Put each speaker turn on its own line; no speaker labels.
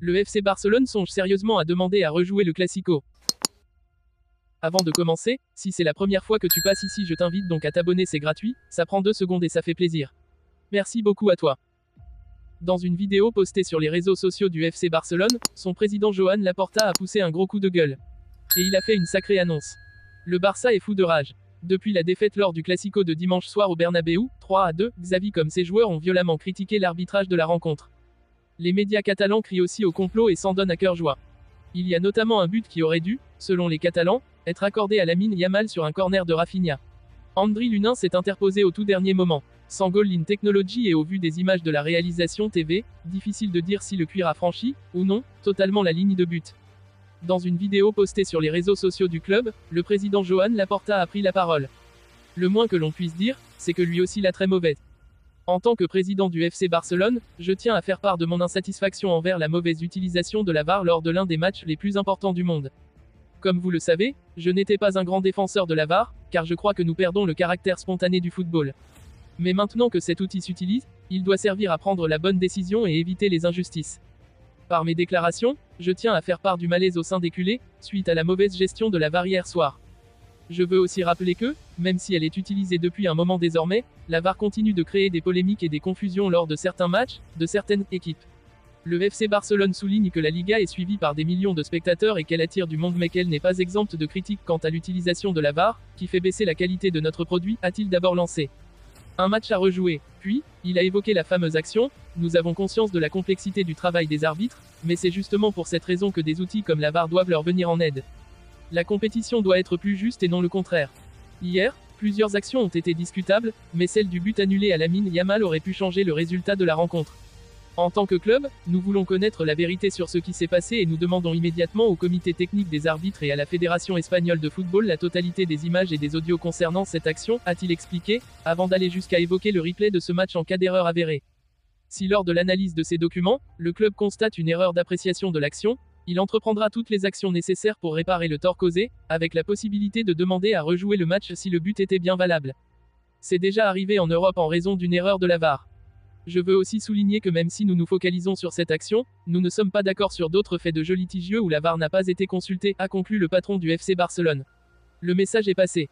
Le FC Barcelone songe sérieusement à demander à rejouer le Classico. Avant de commencer, si c'est la première fois que tu passes ici, je t'invite donc à t'abonner, c'est gratuit, ça prend 2 secondes et ça fait plaisir. Merci beaucoup à toi. Dans une vidéo postée sur les réseaux sociaux du FC Barcelone, son président Joan Laporta a poussé un gros coup de gueule. Et il a fait une sacrée annonce. Le Barça est fou de rage. Depuis la défaite lors du Classico de dimanche soir au Bernabéu, 3-2, Xavi comme ses joueurs ont violemment critiqué l'arbitrage de la rencontre. Les médias catalans crient aussi au complot et s'en donnent à cœur joie. Il y a notamment un but qui aurait dû, selon les Catalans, être accordé à Lamine Yamal sur un corner de Rafinha. Andriy Lunin s'est interposé au tout dernier moment. Sans goal line technology et au vu des images de la réalisation TV, difficile de dire si le cuir a franchi, ou non, totalement la ligne de but. Dans une vidéo postée sur les réseaux sociaux du club, le président Joan Laporta a pris la parole. Le moins que l'on puisse dire, c'est que lui aussi l'a très mauvaise. En tant que président du FC Barcelone, je tiens à faire part de mon insatisfaction envers la mauvaise utilisation de la VAR lors de l'un des matchs les plus importants du monde. Comme vous le savez, je n'étais pas un grand défenseur de la VAR, car je crois que nous perdons le caractère spontané du football. Mais maintenant que cet outil s'utilise, il doit servir à prendre la bonne décision et éviter les injustices. Par mes déclarations, je tiens à faire part du malaise au sein des culés, suite à la mauvaise gestion de la VAR hier soir. Je veux aussi rappeler que, même si elle est utilisée depuis un moment désormais, la VAR continue de créer des polémiques et des confusions lors de certains matchs, de certaines équipes. Le FC Barcelone souligne que la Liga est suivie par des millions de spectateurs et qu'elle attire du monde, mais qu'elle n'est pas exempte de critiques quant à l'utilisation de la VAR, qui fait baisser la qualité de notre produit, a-t-il d'abord lancé. Un match à rejouer. Puis, il a évoqué la fameuse action. Nous avons conscience de la complexité du travail des arbitres, mais c'est justement pour cette raison que des outils comme la VAR doivent leur venir en aide. La compétition doit être plus juste et non le contraire. Hier, plusieurs actions ont été discutables, mais celle du but annulé à Lamine Yamal aurait pu changer le résultat de la rencontre. En tant que club, nous voulons connaître la vérité sur ce qui s'est passé et nous demandons immédiatement au comité technique des arbitres et à la Fédération espagnole de football la totalité des images et des audios concernant cette action, a-t-il expliqué, avant d'aller jusqu'à évoquer le replay de ce match en cas d'erreur avérée. Si lors de l'analyse de ces documents, le club constate une erreur d'appréciation de l'action, il entreprendra toutes les actions nécessaires pour réparer le tort causé, avec la possibilité de demander à rejouer le match si le but était bien valable. C'est déjà arrivé en Europe en raison d'une erreur de la VAR. Je veux aussi souligner que même si nous nous focalisons sur cette action, nous ne sommes pas d'accord sur d'autres faits de jeu litigieux où la VAR n'a pas été consultée, a conclu le patron du FC Barcelone. Le message est passé.